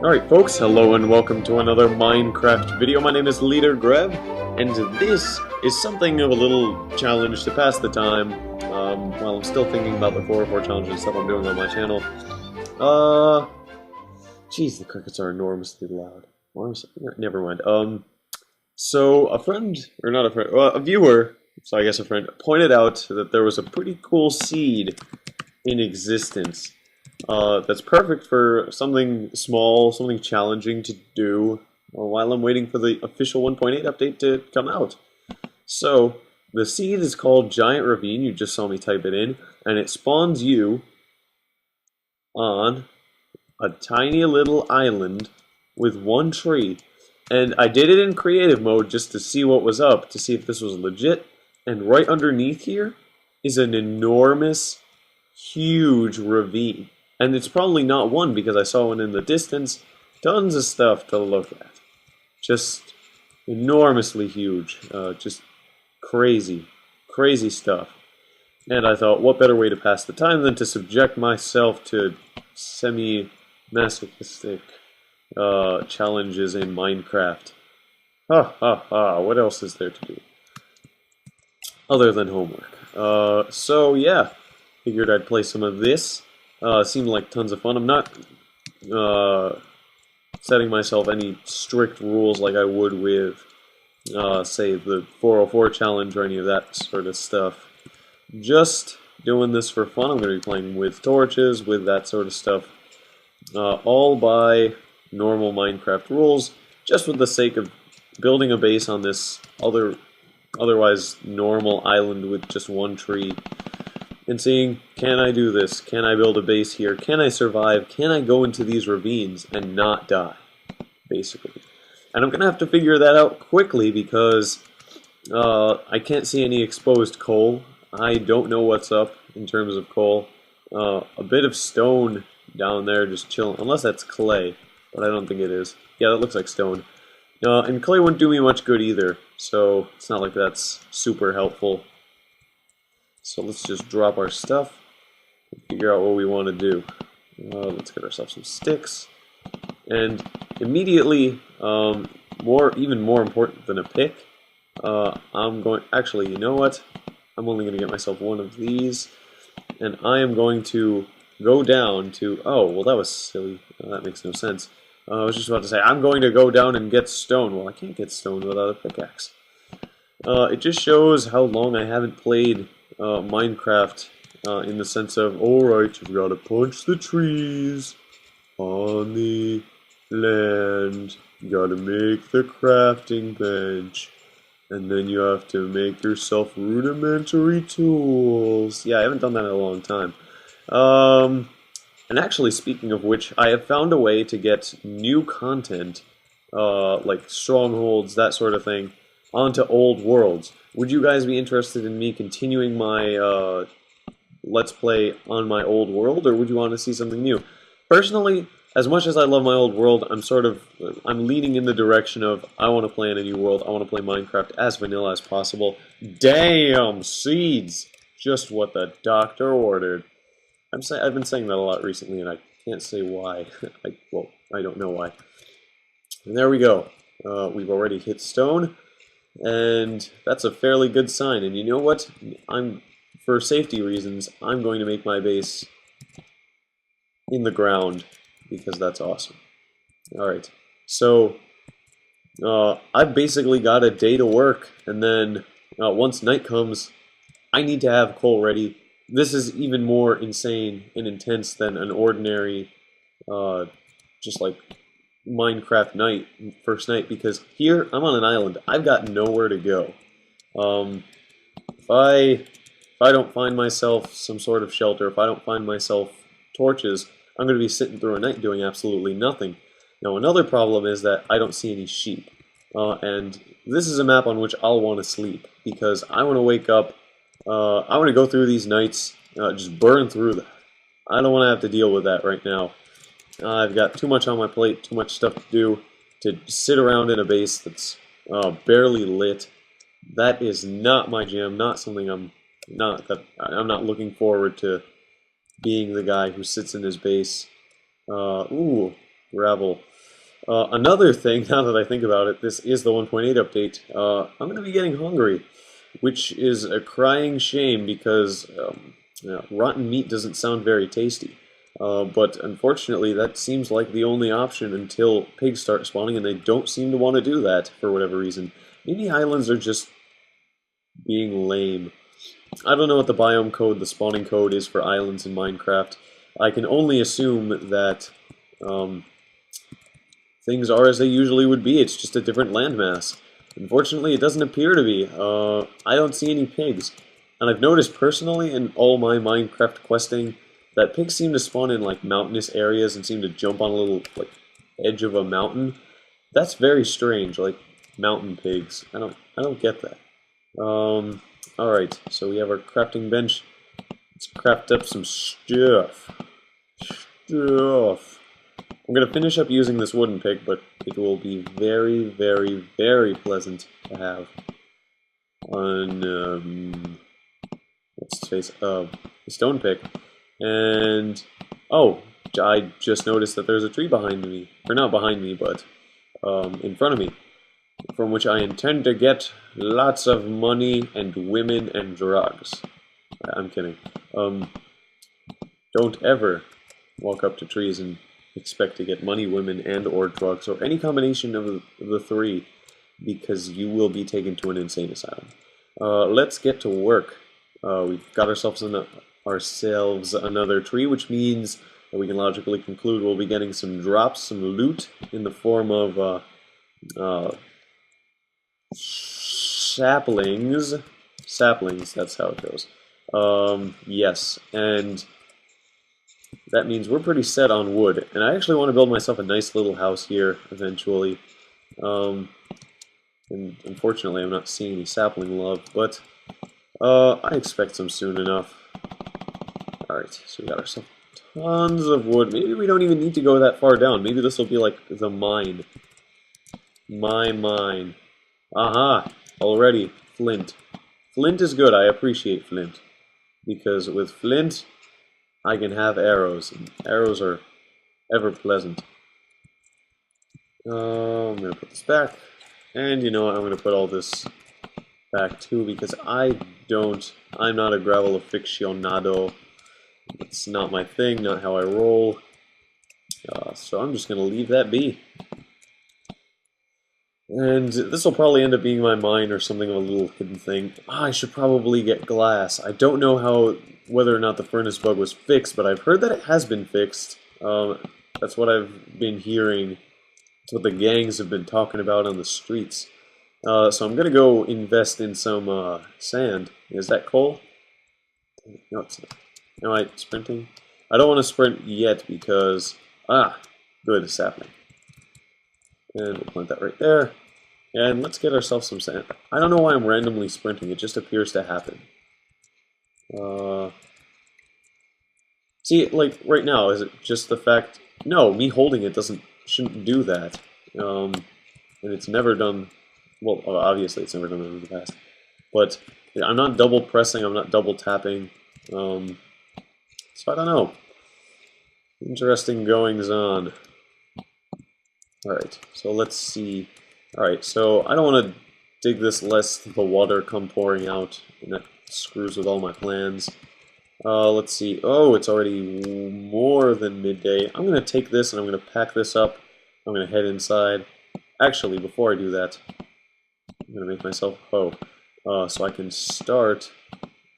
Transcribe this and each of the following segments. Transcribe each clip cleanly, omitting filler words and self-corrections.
Alright folks, hello and welcome to another Minecraft video. My name is LeaderGrev, and this is something of a little challenge to pass the time, while I'm still thinking about the 404 challenge and stuff I'm doing on my channel. Jeez, the crickets are enormously loud. Never mind. So a friend, or not a friend, well, a viewer, so I guess a friend, pointed out that there was a pretty cool seed in existence. That's perfect for something small, something challenging to do while I'm waiting for the official 1.8 update to come out. So, the seed is called GiantRavine, you just saw me type it in, and it spawns you on a tiny little island with one tree. And I did it in creative mode just to see what was up, to see if this was legit, and right underneath here is an enormous, huge ravine. And it's probably not one because I saw one in the distance. Tons of stuff to look at. Just enormously huge. Just crazy. Crazy stuff. And I thought, what better way to pass the time than to subject myself to semi-masochistic challenges in Minecraft. Ha ha ha, what else is there to do? Other than homework. So yeah, figured I'd play some of this. Seemed like tons of fun. I'm not setting myself any strict rules like I would with, say, the 404 challenge or any of that sort of stuff. Just doing this for fun. I'm going to be playing with torches, with that sort of stuff. All by normal Minecraft rules, just with the sake of building a base on this otherwise normal island with just one tree. And seeing, can I do this? Can I build a base here? Can I survive? Can I go into these ravines and not die? Basically. And I'm going to have to figure that out quickly because I can't see any exposed coal. I don't know what's up in terms of coal. A bit of stone down there just chilling, unless that's clay, but I don't think it is. Yeah, that looks like stone. And clay wouldn't do me much good either, so it's not like that's super helpful. So let's just drop our stuff and figure out what we want to do. Let's get ourselves some sticks. And immediately, even more important than a pick, actually, you know what? I'm only going to get myself one of these. And I am going to go down to, oh, well that was silly. That makes no sense. I was just about to say, I'm going to go down and get stone. Well, I can't get stone without a pickaxe. It just shows how long I haven't played Minecraft, in the sense of, alright, you've got to punch the trees on the land, you got to make the crafting bench, and then you have to make yourself rudimentary tools. Yeah, I haven't done that in a long time. And actually, speaking of which, I have found a way to get new content, like strongholds, that sort of thing, onto old worlds. Would you guys be interested in me continuing my Let's Play on my old world, or would you want to see something new? Personally, as much as I love my old world, I'm leaning in the direction of I want to play in a new world. I want to play Minecraft as vanilla as possible. Damn, seeds! Just what the doctor ordered. I've been saying that a lot recently, and I can't say why. I don't know why. And there we go. We've already hit stone. And that's a fairly good sign. And you know what? For safety reasons, I'm going to make my base in the ground because that's awesome. Alright, so I've basically got a day to work, and then once night comes, I need to have coal ready. This is even more insane and intense than an ordinary, just like Minecraft night, first night, because here I'm on an island. I've got nowhere to go. If I don't find myself some sort of shelter, if I don't find myself torches, I'm going to be sitting through a night doing absolutely nothing. Now another problem is that I don't see any sheep, and this is a map on which I'll want to sleep because I want to wake up. I want to go through these nights, just burn through them. I don't want to have to deal with that right now. I've got too much on my plate, too much stuff to do, to sit around in a base that's barely lit. That is not my jam, not something I'm not looking forward to being the guy who sits in his base. Ooh, gravel. Another thing, now that I think about it, this is the 1.8 update. I'm going to be getting hungry, which is a crying shame because rotten meat doesn't sound very tasty. But unfortunately, that seems like the only option until pigs start spawning, and they don't seem to want to do that for whatever reason. Maybe islands are just being lame. I don't know what the biome code, the spawning code is for islands in Minecraft. I can only assume that things are as they usually would be. It's just a different landmass. Unfortunately, it doesn't appear to be. I don't see any pigs. And I've noticed personally in all my Minecraft questing that pigs seem to spawn in like mountainous areas and seem to jump on a little like edge of a mountain. That's very strange, like mountain pigs. I don't get that. Alright, so we have our crafting bench. Let's craft up some stuff. I'm going to finish up using this wooden pick, but it will be very, very, very pleasant to have on, what's its face, a stone pick. And, oh, I just noticed that there's a tree behind me. Or not behind me, but in front of me. From which I intend to get lots of money and women and drugs. I'm kidding. Don't ever walk up to trees and expect to get money, women, and or drugs, or any combination of the three, because you will be taken to an insane asylum. Let's get to work. We've got ourselves another tree, which means that we can logically conclude we'll be getting some drops, some loot, in the form of saplings. Saplings, that's how it goes. Yes, and that means we're pretty set on wood. And I actually want to build myself a nice little house here eventually. And unfortunately, I'm not seeing any sapling love, but I expect some soon enough. Alright, so we got ourselves tons of wood. Maybe we don't even need to go that far down. Maybe this will be like the mine. My mine. Aha! Already, flint. Flint is good. I appreciate flint. Because with flint, I can have arrows. And arrows are ever pleasant. I'm going to put this back. And you know what? I'm going to put all this back too, because I'm not a gravel aficionado. It's not my thing, not how I roll. So I'm just going to leave that be. And this will probably end up being my mine or something of a little hidden thing. I should probably get glass. I don't know whether or not the furnace bug was fixed, but I've heard that it has been fixed. That's what I've been hearing. That's what the gangs have been talking about on the streets. So I'm going to go invest in some sand. Is that coal? No, it's not. Am I sprinting? I don't want to sprint yet because... good, sapling. And we'll plant that right there. And let's get ourselves some sand. I don't know why I'm randomly sprinting. It just appears to happen. See, like, right now, is it just the fact... No, me holding it shouldn't do that. And it's never done... Well, obviously it's never done that in the past. But I'm not double pressing, I'm not double tapping. So I don't know. Interesting goings on. Alright, so let's see. Alright, so I don't want to dig this lest the water come pouring out, and that screws with all my plans. Let's see. Oh, it's already more than midday. I'm going to take this and I'm going to pack this up. I'm going to head inside. Actually, before I do that, I'm going to make myself a hoe. So I can start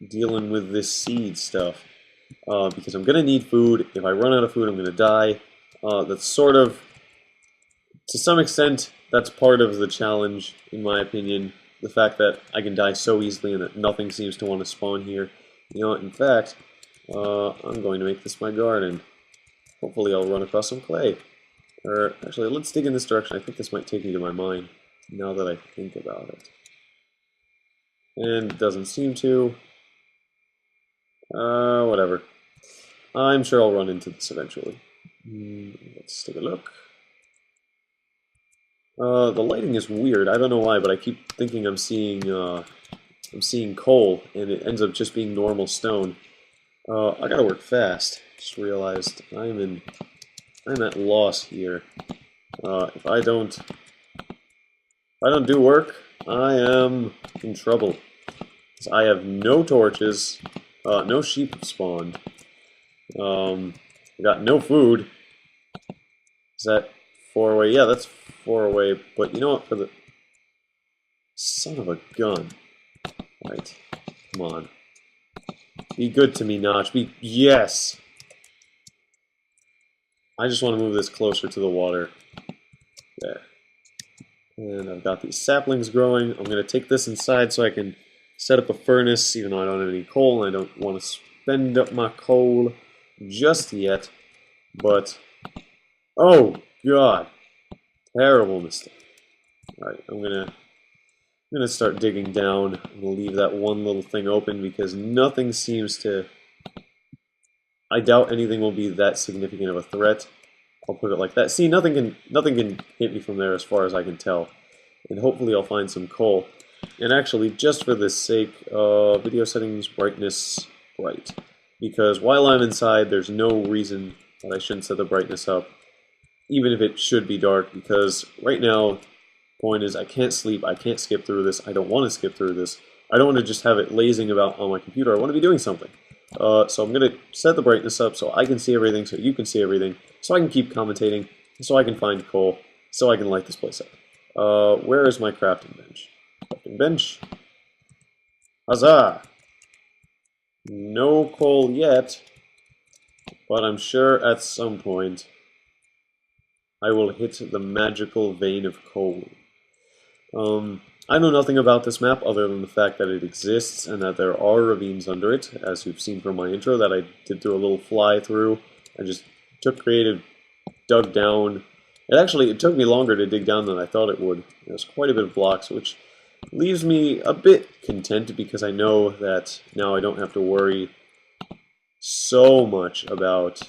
dealing with this seed stuff. Because I'm going to need food. If I run out of food, I'm going to die. That's sort of... To some extent, that's part of the challenge, in my opinion. The fact that I can die so easily and that nothing seems to want to spawn here. You know what, in fact, I'm going to make this my garden. Hopefully I'll run across some clay. Or, actually, let's dig in this direction. I think this might take me to my mine, now that I think about it. And it doesn't seem to. Whatever. I'm sure I'll run into this eventually. Let's take a look. The lighting is weird. I don't know why, but I keep thinking I'm seeing coal, and it ends up just being normal stone. I gotta work fast. Just realized I'm at loss here. If I don't do work, I am in trouble. 'Cause I have no torches, no sheep have spawned. I got no food. Is that 4 away? Yeah, that's 4 away. But you know what? For the son of a gun. Right. Come on. Be good to me, Notch. Yes! I just want to move this closer to the water. There. And I've got these saplings growing. I'm going to take this inside so I can set up a furnace, even though I don't have any coal, and I don't want to spend up my coal just yet. But, oh, God. Terrible mistake. Alright, I'm gonna start digging down. I'm gonna leave that one little thing open because nothing seems to... I doubt anything will be that significant of a threat. I'll put it like that. See, nothing can hit me from there as far as I can tell. And hopefully I'll find some coal. And actually, just for the sake of video settings, brightness, bright. Because while I'm inside, there's no reason that I shouldn't set the brightness up. Even if it should be dark, because right now, point is I can't sleep, I can't skip through this, I don't want to skip through this. I don't want to just have it lazing about on my computer, I want to be doing something. So I'm going to set the brightness up so I can see everything, so you can see everything, so I can keep commentating, so I can find coal, so I can light this place up. Where is my crafting bench? Crafting bench. Huzzah! No coal yet, but I'm sure at some point I will hit the magical vein of coal. I know nothing about this map other than the fact that it exists and that there are ravines under it, as you've seen from my intro that I did do a little fly through. I just took creative, dug down. It took me longer to dig down than I thought it would. There's quite a bit of blocks, which leaves me a bit content because I know that now I don't have to worry so much about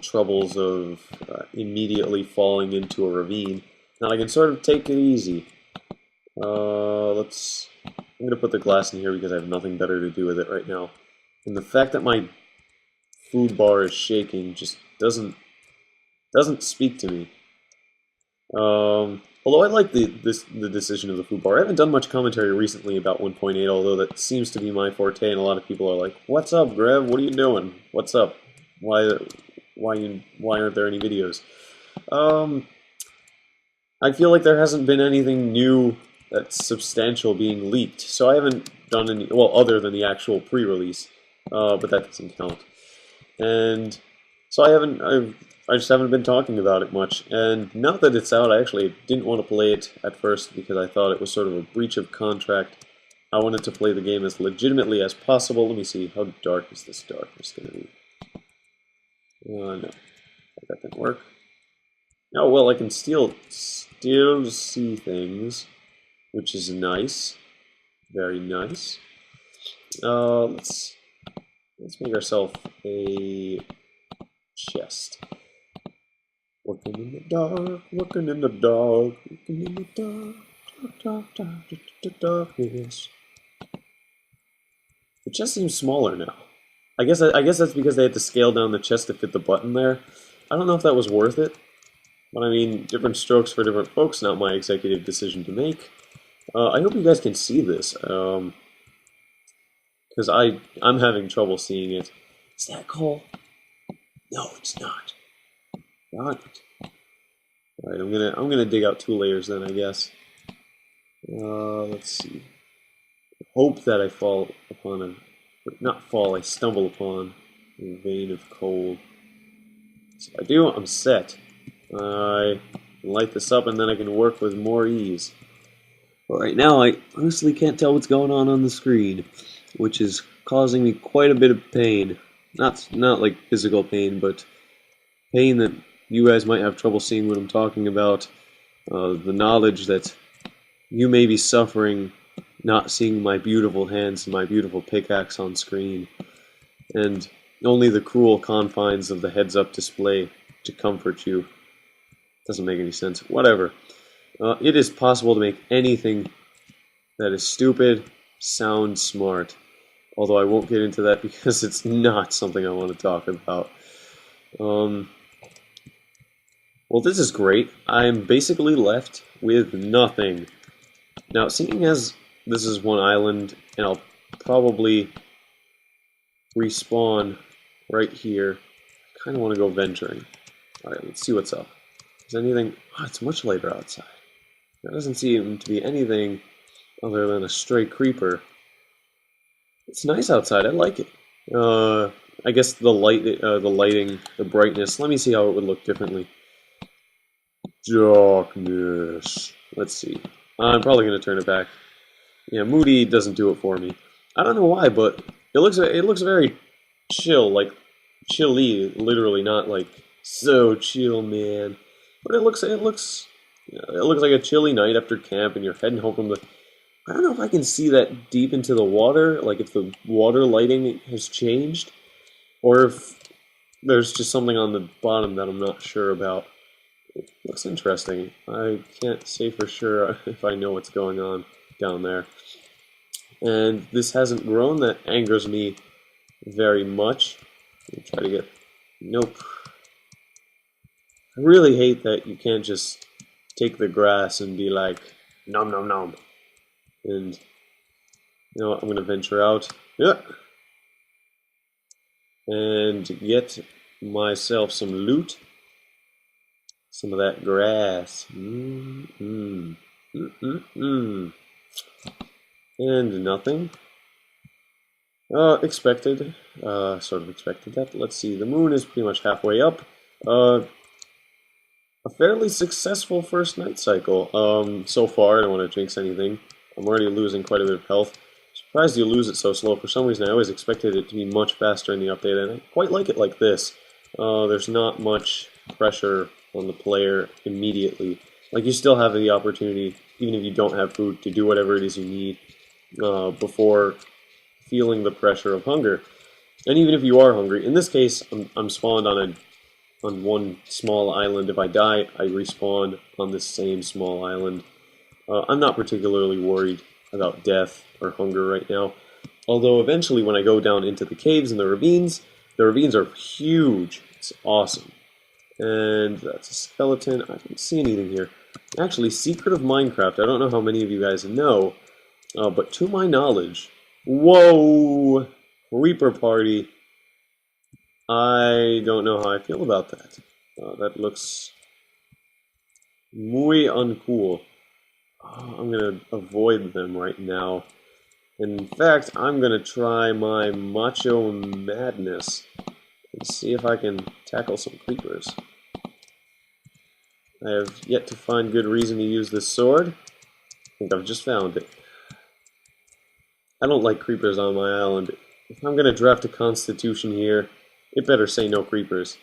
troubles of immediately falling into a ravine. Now I can sort of take it easy. I'm going to put the glass in here because I have nothing better to do with it right now. And the fact that my food bar is shaking just doesn't speak to me. Although I like the decision of the food bar. I haven't done much commentary recently about 1.8, although that seems to be my forte, and a lot of people are like, "What's up, Grev? What are you doing? What's up? Why aren't there any videos?" I feel like there hasn't been anything new that's substantial being leaked, so I haven't done any, well, other than the actual pre-release, but that doesn't count. And so I just haven't been talking about it much. And now that it's out, I actually didn't want to play it at first because I thought it was sort of a breach of contract. I wanted to play the game as legitimately as possible. Let me see, how dark is this darkness going to be? No, that didn't work. Oh, well, I can still see things, which is nice. Very nice. Let's make ourselves a chest. Working in the dark, working in the dark, working in the darkness. The chest seems smaller now. I guess that's because they had to scale down the chest to fit the button there. I don't know if that was worth it. But I mean, different strokes for different folks, not my executive decision to make. I hope you guys can see this, because I'm having trouble seeing it. Is that coal? No, it's not. Darn it. Alright, I'm gonna dig out 2 layers then, I guess. Let's see. Hope that I fall upon I stumble upon a vein of coal. So if I do, I'm set. I can light this up and then I can work with more ease. But right now I honestly can't tell what's going on the screen, which is causing me quite a bit of pain. Not like physical pain, but pain that you guys might have trouble seeing what I'm talking about. The knowledge that you may be suffering not seeing my beautiful hands and my beautiful pickaxe on screen, and only the cruel confines of the heads-up display to comfort you. Doesn't make any sense. Whatever. It is possible to make anything that is stupid sound smart. Although I won't get into that because it's not something I want to talk about. Well, this is great. I'm basically left with nothing. Now, seeing as this is one island, and I'll probably respawn right here, I kind of want to go venturing. Alright, let's see what's up. Is anything... Oh, it's much later outside. There doesn't seem to be anything other than a stray creeper. It's nice outside, I like it. I guess the lighting, the brightness, let me see how it would look differently. Darkness. Let's see. I'm probably going to turn it back. Yeah, Moody doesn't do it for me. I don't know why, but it looks very chill, like chilly, literally, not like so chill, man. But it looks like a chilly night after camp, and you're heading home from the. I don't know if I can see that deep into the water, like if the water lighting has changed, or if there's just something on the bottom that I'm not sure about. It looks interesting. I can't say for sure if I know what's going on down there. And this hasn't grown. That angers me very much. Try to get... Nope. I really hate that you can't just take the grass and be like, nom nom nom. And, you know what, I'm going to venture out. Yeah. And get myself some loot. Some of that grass. And nothing. Expected. Sort of expected that. Let's see. The moon is pretty much halfway up. A fairly successful first night cycle. So far, I don't want to jinx anything. I'm already losing quite a bit of health. Surprised you lose it so slow. For some reason, I always expected it to be much faster in the update, and I quite like it like this. There's not much pressure on the player immediately. Like, you still have the opportunity, even if you don't have food, to do whatever it is you need before feeling the pressure of hunger. And even if you are hungry, in this case, I'm spawned on one small island. If I die, I respawn on this same small island. I'm not particularly worried about death or hunger right now. Although eventually when I go down into the caves and the ravines are huge. It's awesome. And that's a skeleton. I don't see anything here. Actually, secret of Minecraft. I don't know how many of you guys know, but to my knowledge, whoa, Reaper Party. I don't know how I feel about that. That looks muy uncool. I'm going to avoid them right now. In fact, I'm going to try my macho madness and see if I can tackle some creepers. I have yet to find good reason to use this sword. I think I've just found it. I don't like creepers on my island. If I'm going to draft a constitution here, it better say no creepers.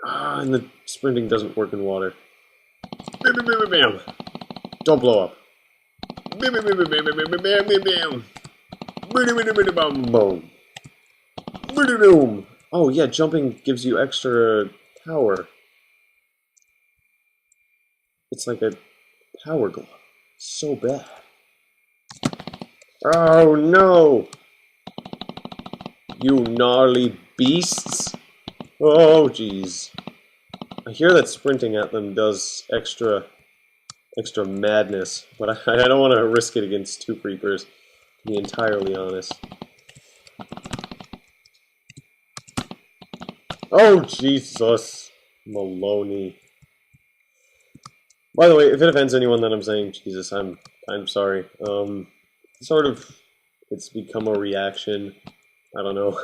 And the sprinting doesn't work in water. Bam, bam, bam, bam. Don't blow up. Bam, bam, bam, bam, bam, bam, bam, bam, bam. Boom. Oh yeah, jumping gives you extra power. It's like a power glove. So bad. Oh no! You gnarly beasts! Oh jeez. I hear that sprinting at them does extra madness, but I don't want to risk it against two creepers, to be entirely honest. Oh Jesus! Maloney. By the way, if it offends anyone that I'm saying Jesus, I'm sorry. Sort of, it's become a reaction. I don't know.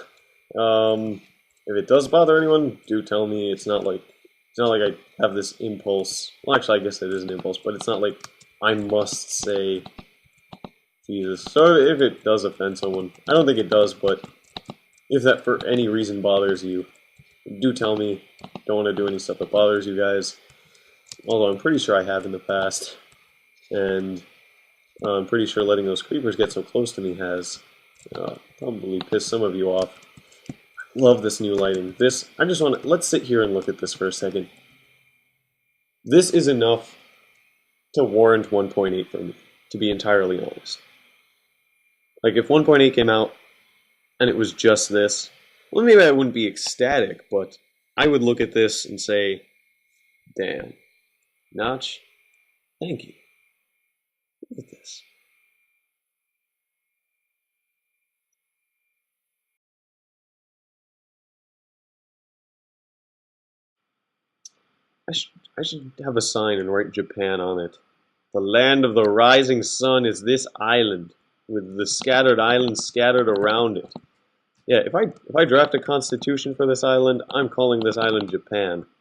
If it does bother anyone, do tell me. It's not like I have this impulse. Well, actually, I guess it is an impulse, but it's not like I must say Jesus. So if it does offend someone, I don't think it does, but if that for any reason bothers you, do tell me. Don't want to do any stuff that bothers you guys. Although I'm pretty sure I have in the past, and I'm pretty sure letting those creepers get so close to me has probably pissed some of you off. Love this new lighting. I just want to, let's sit here and look at this for a second. This is enough to warrant 1.8 for me, to be entirely honest. Like, if 1.8 came out and it was just this, well, maybe I wouldn't be ecstatic, but I would look at this and say, Damn. Notch, thank you. Look at this. I should have a sign and write Japan on it. The land of the rising sun is this island, with the scattered islands scattered around it. Yeah, if I draft a constitution for this island, I'm calling this island Japan.